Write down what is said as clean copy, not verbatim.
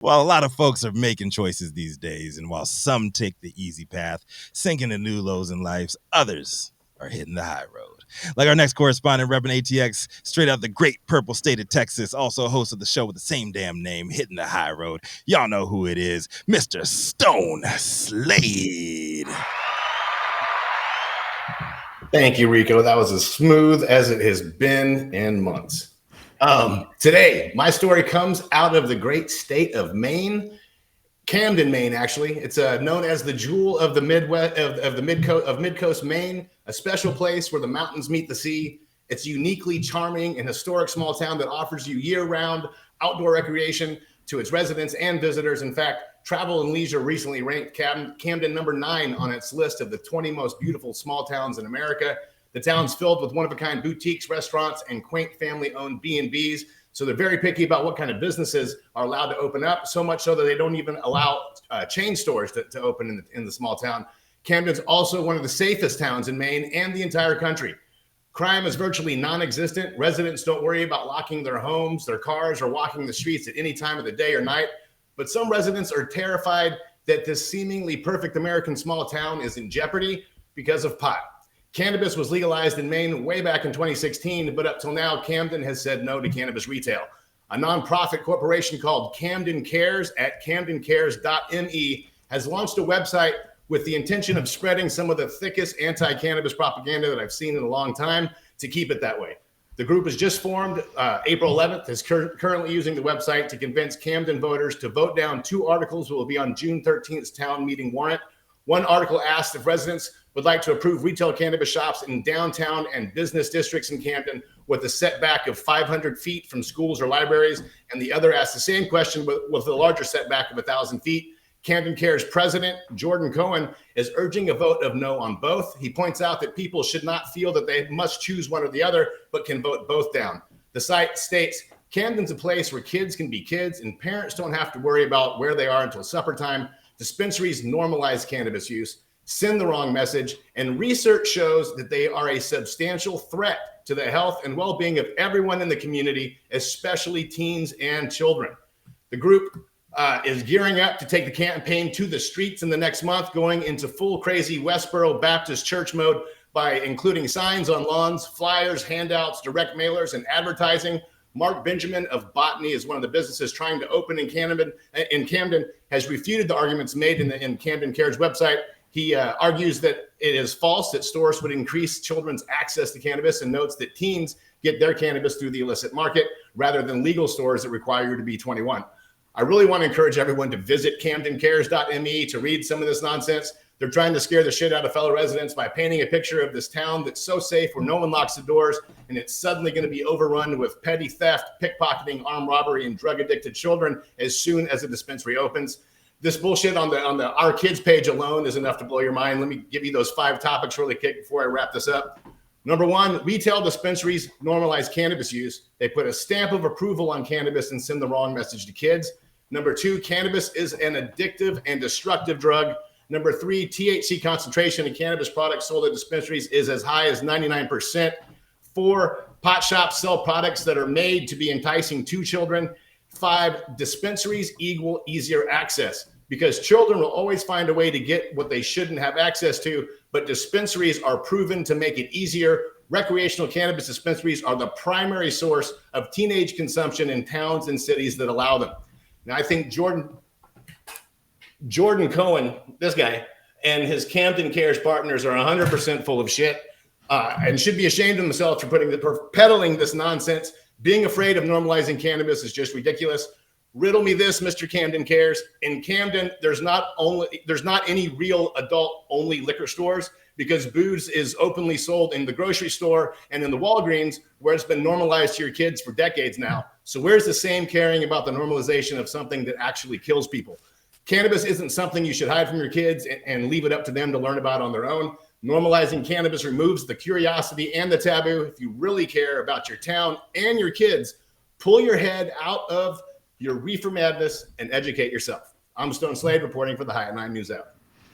While a lot of folks are making choices these days, and while some take the easy path, sinking to new lows in lives, others are hitting the high road. Like our next correspondent, repping ATX, straight out the great purple state of Texas, also host of the show with the same damn name, hitting the high road. Y'all know who it is, Mr. Stone Slade. Thank you, Rico. That was as smooth as it has been in months. Today, my story comes out of the great state of Maine, Camden, Maine. Actually, it's known as the jewel of the Midwest of Mid-Coast Maine, a special place where the mountains meet the sea. It's uniquely charming and historic small town that offers you year-round outdoor recreation to its residents and visitors. In fact, Travel and Leisure recently ranked Camden number 9 on its list of the 20 most beautiful small towns in America. The town's filled with one-of-a-kind boutiques, restaurants, and quaint family-owned B&Bs. So they're very picky about what kind of businesses are allowed to open up, so much so that they don't even allow chain stores to open in the small town. Camden's also one of the safest towns in Maine and the entire country. Crime is virtually non-existent. Residents don't worry about locking their homes, their cars, or walking the streets at any time of the day or night. But some residents are terrified that this seemingly perfect American small town is in jeopardy because of pot. Cannabis was legalized in Maine way back in 2016, but up till now, Camden has said no to cannabis retail. A nonprofit corporation called Camden Cares at camdencares.me has launched a website with the intention of spreading some of the thickest anti-cannabis propaganda that I've seen in a long time to keep it that way. The group is just formed. April 11th is currently using the website to convince Camden voters to vote down 2 articles that will be on June 13th's town meeting warrant. One article asked if residents would like to approve retail cannabis shops in downtown and business districts in Camden with a setback of 500 feet from schools or libraries. And the other asked the same question with a larger setback of 1,000 feet. Camden Cares president, Jordan Cohen, is urging a vote of no on both. He points out that people should not feel that they must choose one or the other, but can vote both down. The site states, Camden's a place where kids can be kids and parents don't have to worry about where they are until supper time. Dispensaries normalize cannabis use, send the wrong message, and research shows that they are a substantial threat to the health and well-being of everyone in the community, especially teens and children. The group is gearing up to take the campaign to the streets in the next month, going into full crazy Westboro Baptist Church mode by including signs on lawns, flyers, handouts, direct mailers, and advertising. Mark Benjamin of Botany is one of the businesses trying to open in Camden, has refuted the arguments made in Camden Cares website. He argues that it is false that stores would increase children's access to cannabis and notes that teens get their cannabis through the illicit market rather than legal stores that require you to be 21. I really want to encourage everyone to visit camdencares.me to read some of this nonsense. They're trying to scare the shit out of fellow residents by painting a picture of this town that's so safe where no one locks the doors, and it's suddenly going to be overrun with petty theft, pickpocketing, armed robbery, and drug-addicted children as soon as a dispensary opens. This bullshit on the Our Kids page alone is enough to blow your mind. Let me give you those 5 topics really quick before I wrap this up. Number 1, retail dispensaries normalize cannabis use. They put a stamp of approval on cannabis and send the wrong message to kids. Number 2, cannabis is an addictive and destructive drug. Number 3, THC concentration in cannabis products sold at dispensaries is as high as 99%. 4, pot shops sell products that are made to be enticing to children. 5, dispensaries equal easier access because children will always find a way to get what they shouldn't have access to, but dispensaries are proven to make it easier. Recreational cannabis dispensaries are the primary source of teenage consumption in towns and cities that allow them. Now, I think Jordan Cohen, this guy, and his Camden Cares partners are 100% full of shit and should be ashamed of themselves for peddling this nonsense. Being afraid of normalizing cannabis is just ridiculous. Riddle me this, Mr. Camden Cares. In Camden, there's not any real adult-only liquor stores because booze is openly sold in the grocery store and in the Walgreens, where it's been normalized to your kids for decades now. So where's the same caring about the normalization of something that actually kills people? Cannabis isn't something you should hide from your kids and leave it up to them to learn about on their own. Normalizing cannabis removes the curiosity and the taboo. If you really care about your town and your kids, pull your head out of your reefer madness and educate yourself. I'm Stone Slade reporting for the High at 9 News Hour.